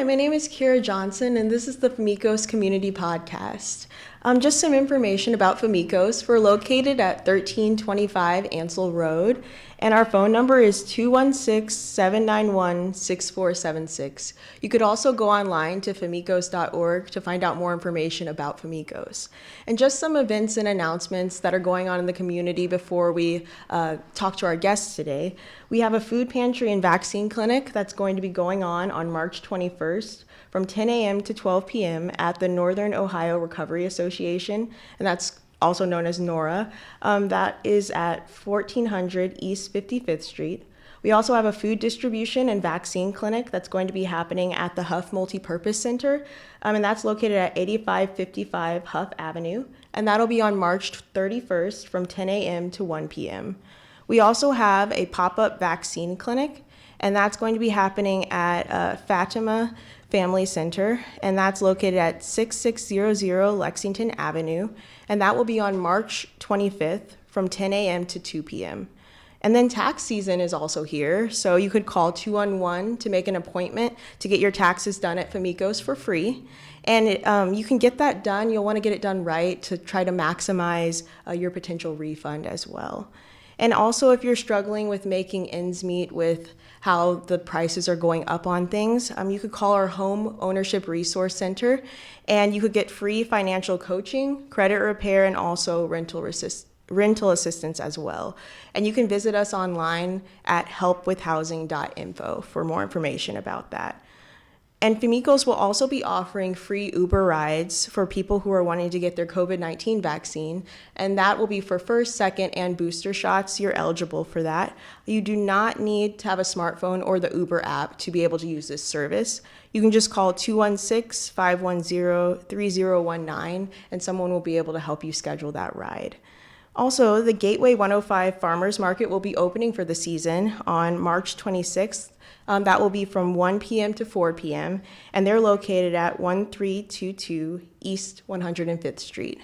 my name is Kira Johnson, and this is the Famicos Community Podcast. Just some information about Famicos. We're located at 1325 Ansel Road, and our phone number is 216-791-6476. You could also go online to famicos.org to find out more information about Famicos. And just some events and announcements that are going on in the community before we talk to our guests today. We have a food pantry and vaccine clinic that's going to be going on March 21st from 10 a.m. to 12 p.m. at the Northern Ohio Recovery Association, and that's also known as NORA. That is at 1400 East 55th Street. We also have a food distribution and vaccine clinic that's going to be happening at the Huff Multipurpose Center, and that's located at 8555 Huff Avenue, and that'll be on March 31st from 10 a.m. to 1 p.m. We also have a pop-up vaccine clinic, and that's going to be happening at Fatima Family Center, and that's located at 6600 Lexington Avenue, and that will be on March 25th from 10 a.m. to 2 p.m. And then tax season is also here, so you could call 211 to make an appointment to get your taxes done at Famicos for free. And you can get that done. You'll want to get it done right to try to maximize your potential refund as well. And also, if you're struggling with making ends meet with how the prices are going up on things, you could call our Home Ownership Resource Center, and you could get free financial coaching, credit repair, and also rental assistance as well. And you can visit us online at helpwithhousing.info for more information about that. And Famicos will also be offering free Uber rides for people who are wanting to get their COVID-19 vaccine, and that will be for first, second, and booster shots. You're eligible for that. You do not need to have a smartphone or the Uber app to be able to use this service. You can just call 216-510-3019, and someone will be able to help you schedule that ride. Also, the Gateway 105 Farmers Market will be opening for the season on March 26th. That will be from 1 p.m. to 4 p.m., and they're located at 1322 East 105th Street.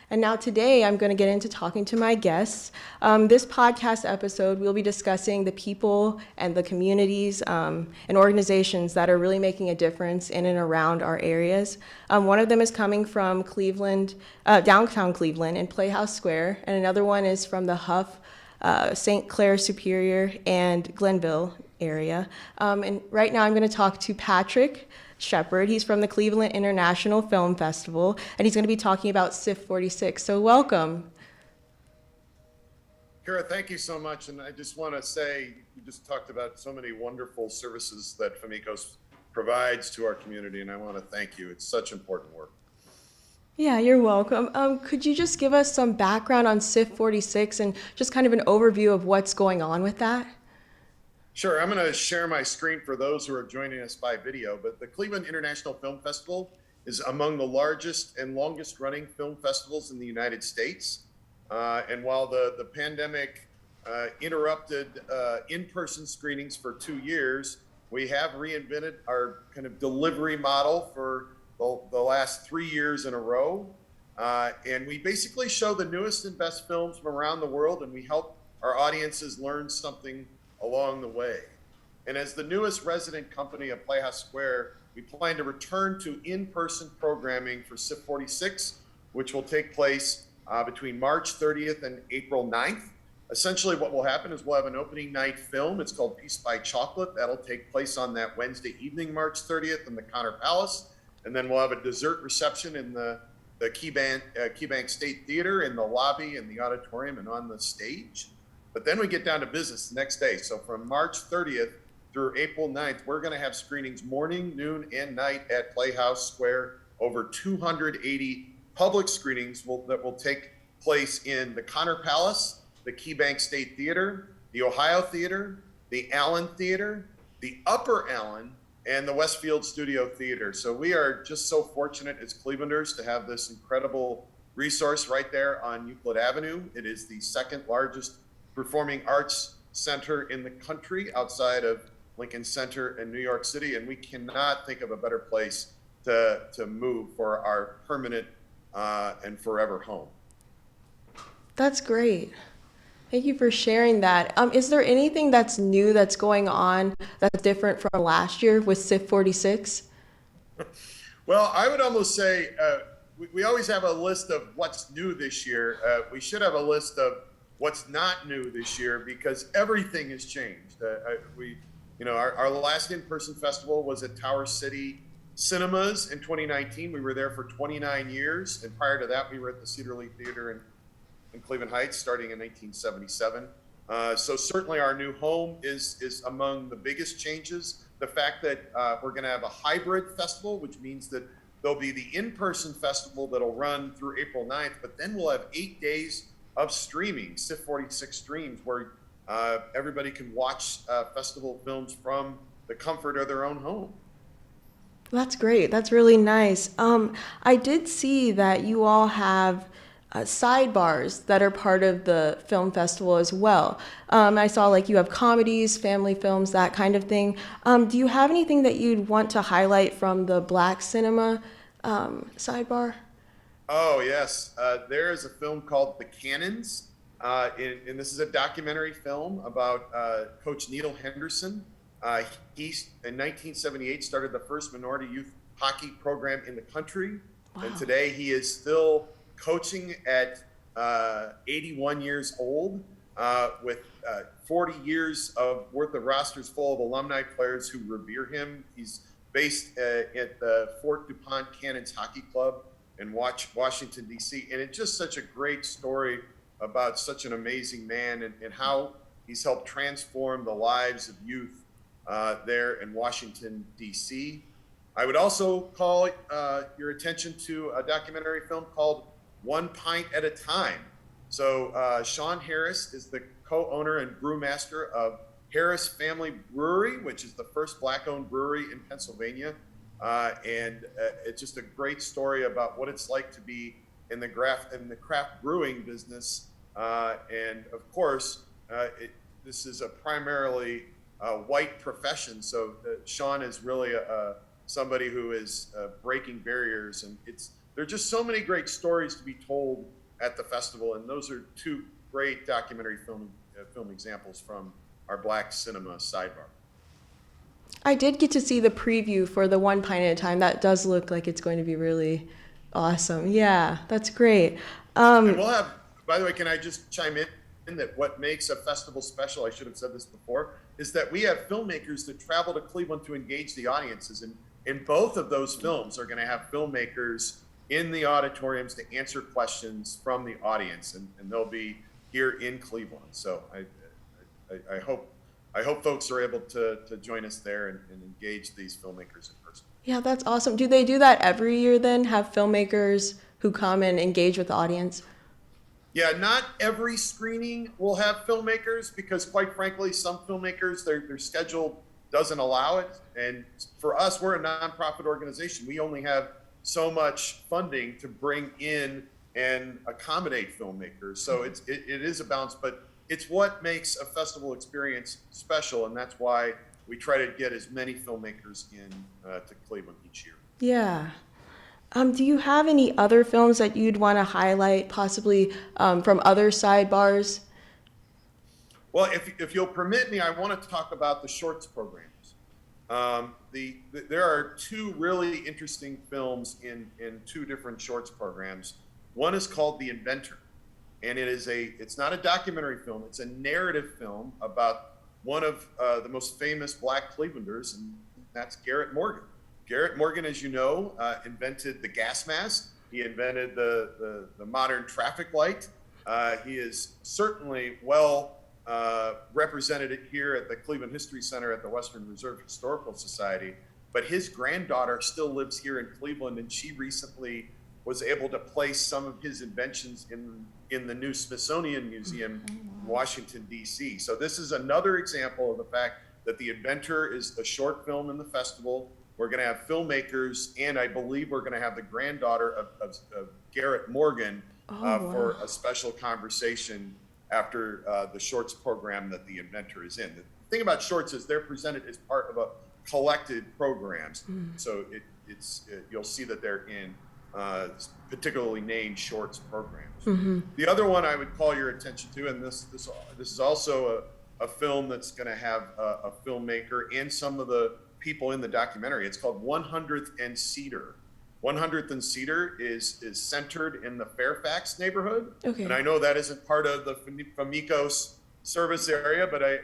And now today, I'm going to get into talking to my guests. This podcast episode, we'll be discussing the people and the communities and organizations that are really making a difference in and around our areas. One of them is coming from Cleveland, downtown Cleveland in Playhouse Square, and another one is from the Huff, St. Clair Superior, and Glenville area. And right now I'm going to talk to Patrick Shepard. He's from the Cleveland International Film Festival, and he's going to be talking about CIF 46. So welcome. Kara, thank you so much. And I just want to say, you just talked about so many wonderful services that Famicos provides to our community, and I want to thank you. It's such important work. Yeah, you're welcome. Could you just give us some background on CIF 46 and just kind of an overview of what's going on with that? Sure, I'm going to share my screen for those who are joining us by video, but the Cleveland International Film Festival is among the largest and longest running film festivals in the United States. And while the pandemic interrupted in-person screenings for 2 years, we have reinvented our kind of delivery model for the last 3 years in a row. And we basically show the newest and best films from around the world, and we help our audiences learn something along the way. And as the newest resident company of Playhouse Square, we plan to return to in-person programming for CIF 46, which will take place between March 30th and April 9th. Essentially what will happen is we'll have an opening night film. It's called Peace by Chocolate. That'll take place on that Wednesday evening, March 30th in the Connor Palace. And then we'll have a dessert reception in the KeyBank State Theater, in the lobby, in the auditorium, and on the stage. But then we get down to business the next day. So from March 30th through April 9th, we're going to have screenings morning, noon, and night at Playhouse Square. Over 280 public screenings that will take place in the Connor Palace, the KeyBank State Theater, the Ohio Theater, the Allen Theater, the Upper Allen, and the Westfield Studio Theater. So we are just so fortunate as Clevelanders to have this incredible resource right there on Euclid Avenue. It is the second largest performing arts center in the country outside of Lincoln Center in New York City, and we cannot think of a better place to move for our permanent and forever home. That's great. Thank you for sharing that. Is there anything that's new that's going on that's different from last year with CIF 46? Well, I would almost say we always have a list of what's new this year. We should have a list of what's not new this year because everything has changed. Our last in-person festival was at Tower City Cinemas in 2019. We were there for 29 years, and prior to that, we were at the Cedar Lee Theater in Cleveland Heights, starting in 1977. So certainly our new home is among the biggest changes. The fact that we're going to have a hybrid festival, which means that there'll be the in-person festival that'll run through April 9th, but then we'll have 8 days of streaming, CIF 46 streams, where everybody can watch festival films from the comfort of their own home. That's great. That's really nice. I did see that you all have sidebars that are part of the film festival as well. I saw like you have comedies, family films, that kind of thing. Do you have anything that you'd want to highlight from the Black cinema sidebar? Oh, yes. There is a film called The Cannons, and this is a documentary film about Coach Neil Henderson. He, in 1978, started the first minority youth hockey program in the country, Wow. and today he is still coaching at 81 years old with 40 years worth of rosters full of alumni players who revere him. He's based at the Fort DuPont Cannons Hockey Club in Washington, D.C. And it's just such a great story about such an amazing man and how he's helped transform the lives of youth there in Washington, D.C. I would also call your attention to a documentary film called One Pint at a Time. So Sean Harris is the co-owner and brewmaster of Harris Family Brewery, which is the first Black-owned brewery in Pennsylvania. And it's just a great story about what it's like to be in the craft brewing business. And of course, this is a primarily white profession. So Sean is really somebody who is breaking barriers, and there are just so many great stories to be told at the festival. And those are two great documentary film examples from our Black cinema sidebar. I did get to see the preview for the One Pint at a Time. That does look like it's going to be really awesome. Yeah, that's great. And we'll have, by the way, can I just chime in that what makes a festival special, I should have said this before, is that we have filmmakers that travel to Cleveland to engage the audiences. And in both of those films are going to have filmmakers in the auditoriums to answer questions from the audience. And they'll be here in Cleveland. So I hope folks are able to join us there and engage these filmmakers in person. Yeah, that's awesome. Do they do that every year then, have filmmakers who come and engage with the audience? Yeah, not every screening will have filmmakers because, quite frankly, some filmmakers, their schedule doesn't allow it. And for us, we're a nonprofit organization. We only have so much funding to bring in and accommodate filmmakers. So it is a balance, but it's what makes a festival experience special, and that's why we try to get as many filmmakers in to Cleveland each year. Yeah. Do you have any other films that you'd want to highlight, possibly from other sidebars? Well, if you'll permit me, I want to talk about the shorts programs. There are two really interesting films in two different shorts programs. One is called The Inventor, and it's not a documentary film, it's a narrative film about one of the most famous Black Clevelanders, and that's Garrett Morgan. Garrett Morgan, as you know, invented the gas mask. He invented the modern traffic light. He is certainly well represented here at the Cleveland History Center at the Western Reserve Historical Society. But his granddaughter still lives here in Cleveland, and she recently was able to place some of his inventions in the new Smithsonian Museum in Washington, D.C. So this is another example of the fact that The Inventor is a short film in the festival. We're going to have filmmakers, and I believe we're going to have the granddaughter of Garrett Morgan for a special conversation after the shorts program that The Inventor is in. The thing about shorts is they're presented as part of a collected programs. So you'll see that they're in particularly named shorts programs. The other one I would call your attention to, and this is also a film that's going to have a filmmaker and some of the people in the documentary. It's called 100th and Cedar. 100th and Cedar is centered in the Fairfax neighborhood. Okay. And I know that isn't part of the Famicos service area, but I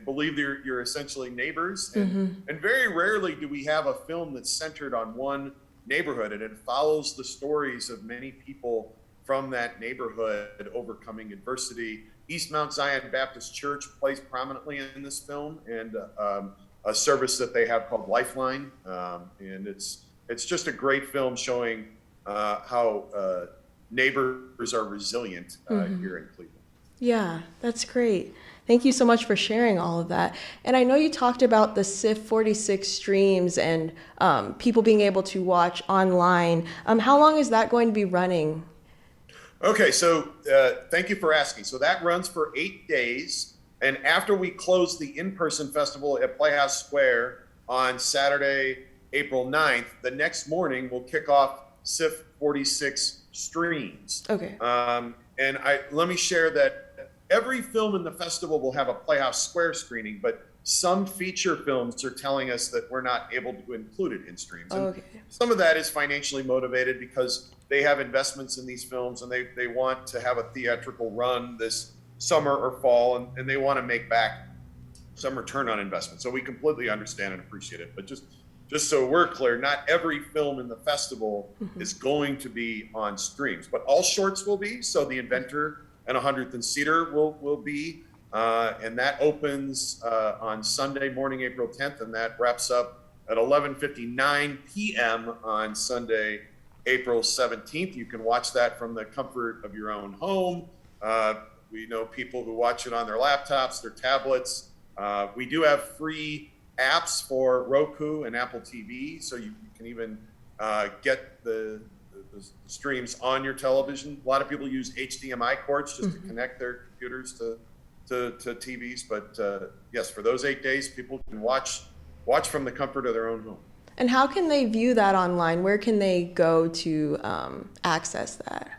believe you're essentially neighbors. And very rarely do we have a film that's centered on one neighborhood, and it follows the stories of many people from that neighborhood overcoming adversity. East Mount Zion Baptist Church plays prominently in this film, and a service that they have called Lifeline. And it's just a great film showing how neighbors are resilient here in Cleveland. Yeah, that's great. Thank you so much for sharing all of that. And I know you talked about the CIF 46 streams and people being able to watch online. How long is that going to be running? Okay, so thank you for asking. So that runs for 8 days. And after we close the in-person festival at Playhouse Square on Saturday, April 9th, the next morning we'll kick off CIF 46 streams. Okay. And let me share that every film in the festival will have a Playhouse Square screening, but some feature films are telling us that we're not able to include it in streams. And Okay. some of that is financially motivated because they have investments in these films and they want to have a theatrical run this summer or fall, and they want to make back some return on investment. So we completely understand and appreciate it. But just so we're clear, not every film in the festival is going to be on streams, but all shorts will be. So the Inventor and 100th and Cedar will be, and that opens on Sunday morning, April 10th, and that wraps up at 11:59 p.m. on Sunday, April 17th. You can watch that from the comfort of your own home. We know people who watch it on their laptops, their tablets. We do have free apps for Roku and Apple TV, so you can even get the streams on your television. A lot of people use HDMI cords just to connect their computers to TVs, but yes, for those 8 days, people can watch from the comfort of their own home. And how can they view that online? Where can they go to access that?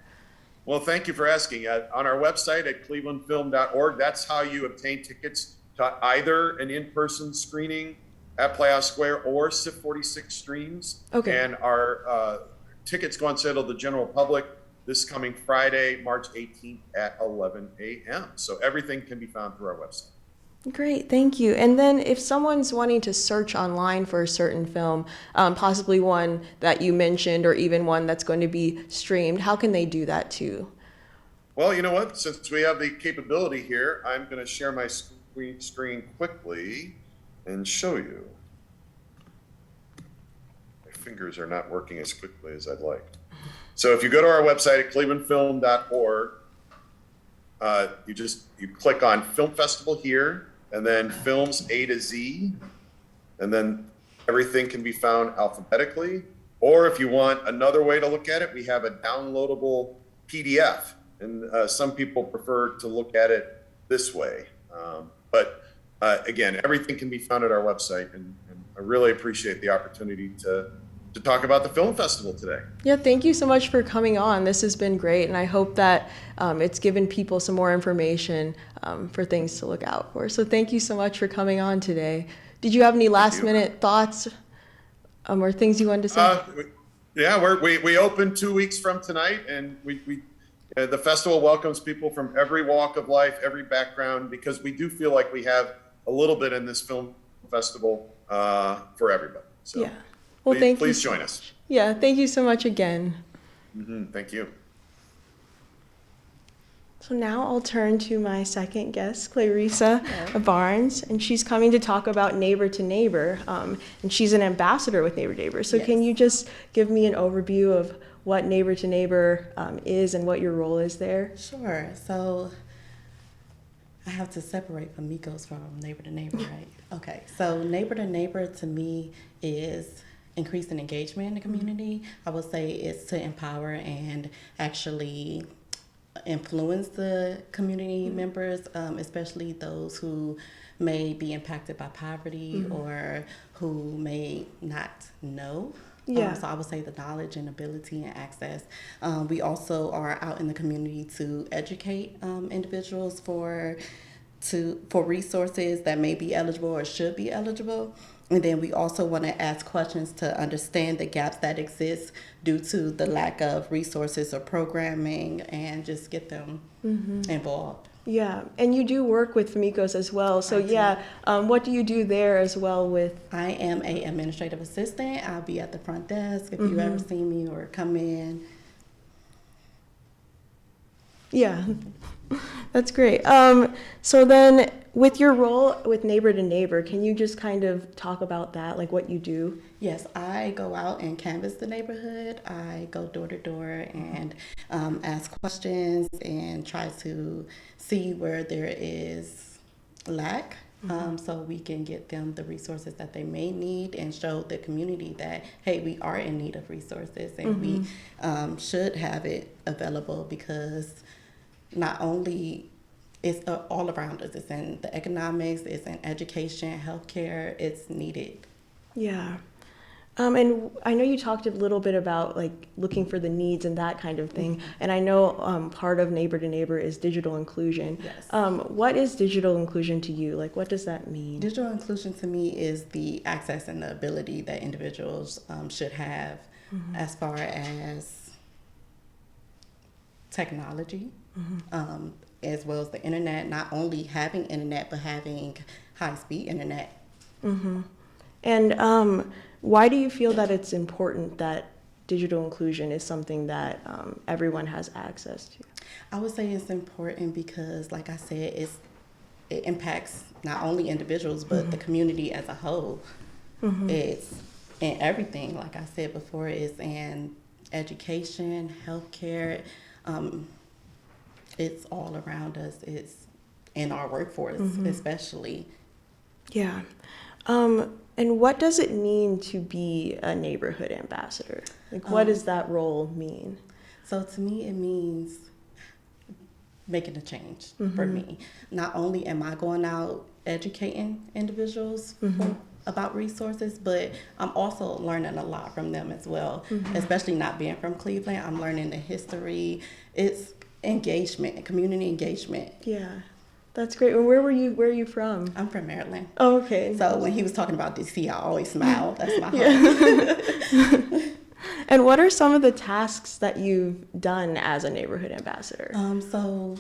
Well, thank you for asking. On our website at clevelandfilm.org, that's how you obtain tickets to either an in-person screening at Playhouse Square or CIF 46 streams. Okay. And our tickets go on sale to the general public this coming Friday, March 18th at 11 a.m. So everything can be found through our website. Great, thank you. And then if someone's wanting to search online for a certain film, possibly one that you mentioned or even one that's going to be streamed, how can they do that too? Well, you know what? Since we have the capability here, I'm going to share my screen quickly and show you. My fingers are not working as quickly as I'd like. So if you go to our website at clevelandfilm.org, you click on Film Festival here, and then Films A to Z, and then everything can be found alphabetically. Or if you want another way to look at it, we have a downloadable PDF, and some people prefer to look at it this way. But again, everything can be found at our website, and I really appreciate the opportunity to talk about the film festival today. Yeah, thank you so much for coming on. This has been great, and I hope that it's given people some more information for things to look out for. So thank you so much for coming on today. Did you have any last-minute thoughts or things you wanted to say? Yeah, we open 2 weeks from tonight, and the festival welcomes people from every walk of life, every background, because we do feel like we have a little bit in this film festival for everybody. So. Yeah. Well, please join us. Yeah, thank you so much again. Thank you. So now I'll turn to my second guest, Clarissa Barnes, and she's coming to talk about Neighbor to Neighbor, and she's an ambassador with Neighbor to Neighbor. So Can you just give me an overview of what Neighbor to Neighbor is and what your role is there? Sure. So I have to separate Famicos from Neighbor to Neighbor, right? Okay. So Neighbor to Neighbor to me is increasing engagement in the community. I would say it's to empower and actually influence the community members, especially those who may be impacted by poverty or who may not know. So I would say the knowledge and ability and access. We also are out in the community to educate individuals for resources that may be eligible or should be eligible. And then we also want to ask questions to understand the gaps that exist due to the lack of resources or programming, and just get them involved. Yeah, and you do work with Famicos as well. So what do you do there as well with? I am a administrative assistant. I'll be at the front desk if you ever see me or come in. Yeah, that's great. So then with your role with Neighbor to Neighbor, can you just kind of talk about that, like what you do? Yes, I go out and canvass the neighborhood. I go door to door and ask questions and try to see where there is lack, so we can get them the resources that they may need, and show the community that, hey, we are in need of resources, and we should have it available, because not only it's all around us. It's in the economics, it's in education, healthcare, it's needed. Yeah. And I know you talked a little bit about like looking for the needs and that kind of thing. And I know part of Neighbor to Neighbor is digital inclusion. Yes. What is digital inclusion to you? Like, what does that mean? Digital inclusion to me is the access and the ability that individuals should have as far as technology, as well as the internet, not only having internet, but having high-speed internet. And why do you feel that it's important that digital inclusion is something that everyone has access to? I would say it's important because, like I said, it impacts not only individuals, but the community as a whole. It's in everything. Like I said before, it's in education, healthcare. It's all around us. It's in our workforce, especially. Yeah. And what does it mean to be a neighborhood ambassador? Like, what does that role mean? So to me, it means making a change for me. Not only am I going out educating individuals about resources, but I'm also learning a lot from them as well, especially not being from Cleveland. I'm learning the history. It's engagement, community engagement. Yeah. That's great. And where are you from? I'm from Maryland. Oh, okay. So when he was talking about DC, I always smile. That's my home. And what are some of the tasks that you've done as a neighborhood ambassador? So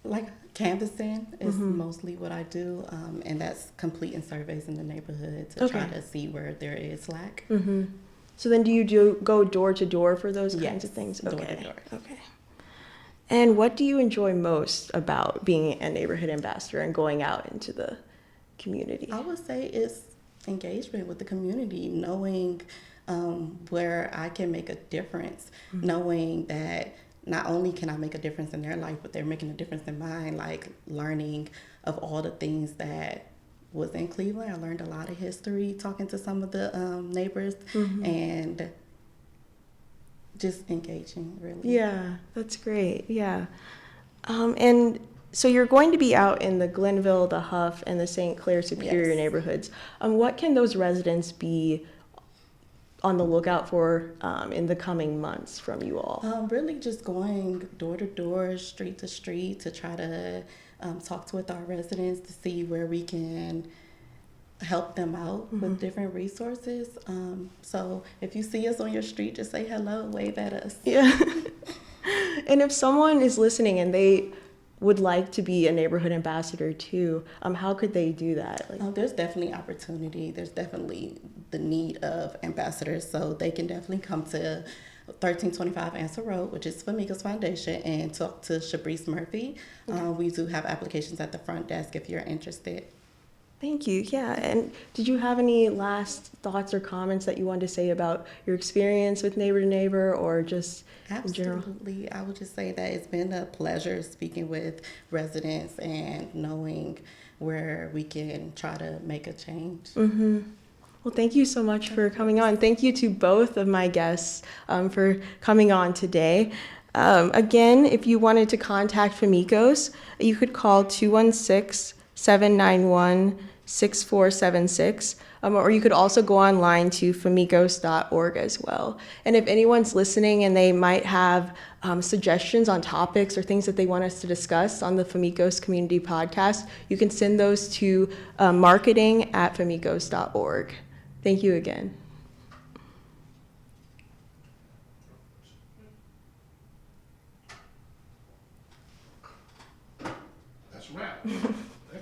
like canvassing is mostly what I do, and that's completing surveys in the neighborhood to try to see where there is lack. So then do you go door to door for those kinds of things? Door to door. Okay. And what do you enjoy most about being a neighborhood ambassador and going out into the community? I would say it's engagement with the community, knowing where I can make a difference, knowing that not only can I make a difference in their life, but they're making a difference in mine, like learning of all the things that was in Cleveland. I learned a lot of history talking to some of the neighbors, and just engaging, really. Yeah, that's great. Yeah. And so you're going to be out in the Glenville, the Huff, and the St. Clair Superior neighborhoods. What can those residents be on the lookout for in the coming months from you all? Really just going door to door, street to street, to try to talk with our residents to see where we can help them out with different resources. So if you see us on your street, just say hello, wave at us. Yeah. And if someone is listening and they would like to be a neighborhood ambassador too, how could they do that? There's definitely opportunity. There's definitely the need of ambassadors. So they can definitely come to 1325 Ansel Road, which is Famicos Foundation, and talk to Shabrice Murphy. We do have applications at the front desk if you're interested. Thank you. Yeah. And did you have any last thoughts or comments that you wanted to say about your experience with Neighbor to Neighbor, or just in general? Absolutely. I would just say that it's been a pleasure speaking with residents and knowing where we can try to make a change. Well, thank you so much for coming on. Thank you to both of my guests for coming on today. Again, if you wanted to contact Famicos, you could call 216-791 6476, or you could also go online to famicos.org as well. And if anyone's listening and they might have suggestions on topics or things that they want us to discuss on the Famicos Community Podcast, you can send those to marketing@famicos.org. Thank you again. That's a wrap.